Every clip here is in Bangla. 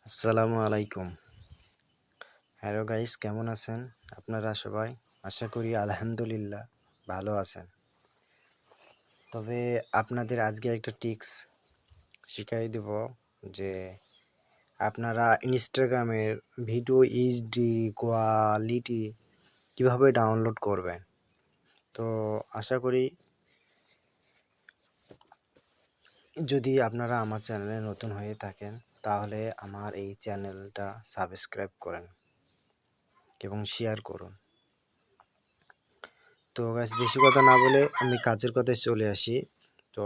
আসসালামু আলাইকুম। হ্যালো গাইস, কেমন আছেন আপনারা সবাই? আশা করি আলহামদুলিল্লাহ ভালো আছেন। তবে আপনাদের আজকে একটা টিপস শিখাই দেব যে আপনারা ইনস্টাগ্রামের ভিডিও এইচডি কোয়ালিটি কিভাবে ডাউনলোড করবেন। তো আশা করি যদি আপনারা আমার চ্যানেলে নতুন হয়ে থাকেন তাহলে আমার এই চ্যানেলটা সাবস্ক্রাইব করেন এবং শেয়ার করুন। তো গাইস, বেশি কথা না বলে আমি কাজের কথায় চলে আসি। তো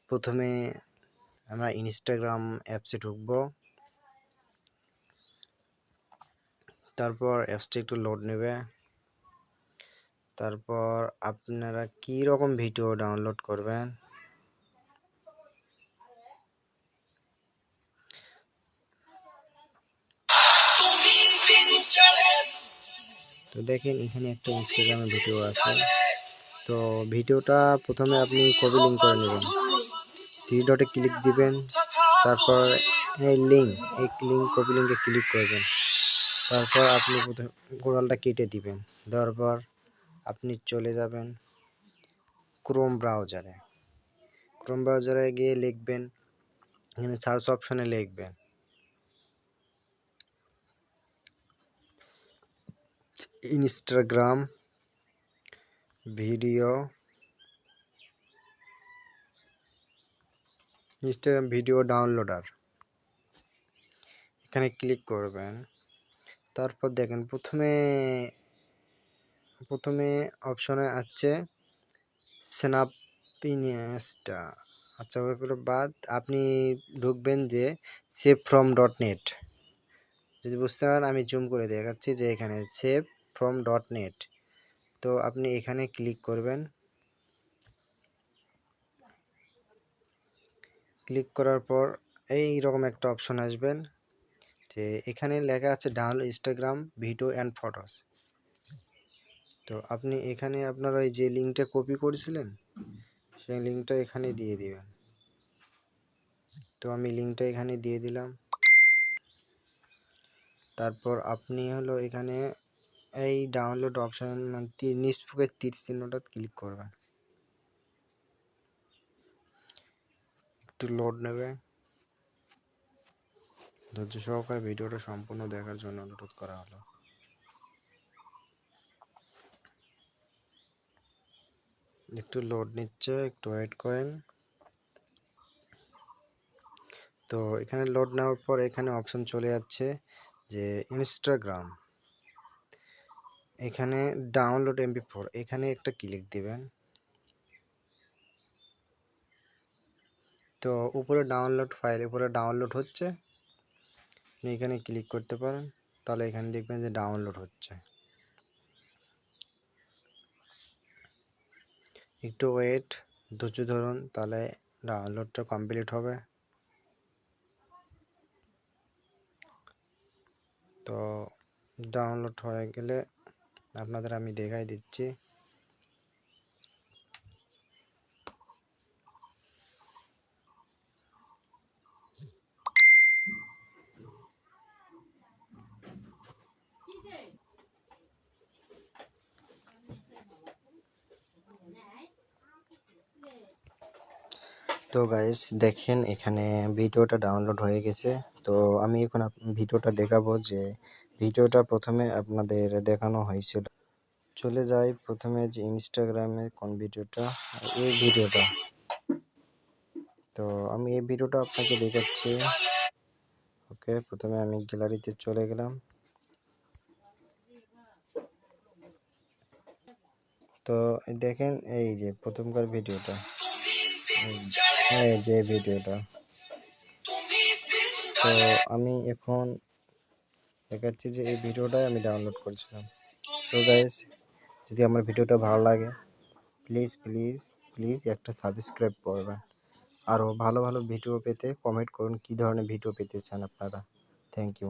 প্রথমে আমরা ইনস্টাগ্রাম অ্যাপসে ঢুকবো। তারপর অ্যাপসটা একটু লোড নেবে। তারপর আপনারা কি রকম ভিডিও ডাউনলোড করবেন তো দেখেন এখানে একটা ইনস্টাগ্রামের ভিডিও আছে। তো ভিডিওটা প্রথমে আপনি কপি লিঙ্ক করে নেবেন, থ্রি ডটে ক্লিক দিবেন, তারপর এই লিঙ্ক কপি লিঙ্কে ক্লিক করবেন। তারপর আপনি গোড়ালটা কেটে দিবেন। দেওয়ার পর আপনি চলে যাবেন ক্রোম ব্রাউজারে গিয়ে লিখবেন, এখানে সার্চ অপশনে লিখবেন ইনস্টাগ্রাম ভিডিও ডাউনলোডার, এখানে ক্লিক করবেন। তারপর দেখেন প্রথমে অপশনে আছে স্ন্যাপিনিয়াসটা। আচ্ছা, ওগুলো বাদ আপনি ঢুকবেন যে সেভ ফ্রম ডট নেট। যদি বুঝতে পারেন আমি জুম করে দেখাচ্ছি যে এখানে সেভ ফ্রম ডট নেট। তো আপনি এখানে ক্লিক করবেন। ক্লিক করার পর এই রকম একটা অপশন আসবেন যে এখানে লেখা আছে download Instagram video and photos. তো আপনি এখানে আপনার ওই যে লিঙ্কটা কপি করেছিলেন সেই লিঙ্কটা এখানে দিয়ে দিবেন। তো আমি লিঙ্কটা এখানে দিয়ে দিলাম। তারপর আপনি হলো এখানে এই ডাউনলোড অপশন নিচ থেকে তীর চিহ্নটা ক্লিক করবেন। একটু লোড নেবে, ধৈর্য সহকারে ভিডিওটা সম্পূর্ণ দেখার জন্য অনুরোধ করা হলো। একটু লোড নিচ্ছে, একটু ওয়েট করেন। তো এখানে লোড নেওয়ার পর এখানে অপশন চলে যাচ্ছে যে ইনস্টাগ্রাম, এখানে ডাউনলোড MP4, এখানে একটা ক্লিক দিবেন। তো উপরে ডাউনলোড হচ্ছে, আপনি এখানে ক্লিক করতে পারেন। তাহলে এখানে দেখবেন যে ডাউনলোড হচ্ছে। একটু ওয়েট, ধৈর্য ধরুন, তাহলে ডাউনলোডটা কমপ্লিট হবে। তো ডাউনলোড হয়ে গেলে আপনাদের আমি দেখাই দিচ্ছি। তো গাইস দেখেন এখানে ভিডিওটা ডাউনলোড হয়ে গেছে। তো আমি এখন ভিডিওটা দেখাবো যে ভিডিওটা প্রথমে আপনাদের দেখানো হয়েছিল। চলে যাই প্রথমে যে ইনস্টাগ্রামে কোন ভিডিওটা, এই ভিডিওটা। তো আমি এই ভিডিওটা আপনাকে দেখাচ্ছি। ওকে, প্রথমে আমি গ্যালারিতে চলে গেলাম। তো দেখেন এই যে প্রথমকার ভিডিওটা, এই যে ভিডিওটা। তো আমি এখন দেখাচ্ছি যে এই ভিডিওটাই আমি ডাউনলোড করেছিলাম। তো গাইস, যদি আমার ভিডিওটা ভালো লাগে প্লিজ প্লিজ প্লিজ একটা সাবস্ক্রাইব করবেন। আরও ভালো ভালো ভিডিও পেতে কমেন্ট করুন কী ধরনের ভিডিও পেতে চান আপনারা। Thank you.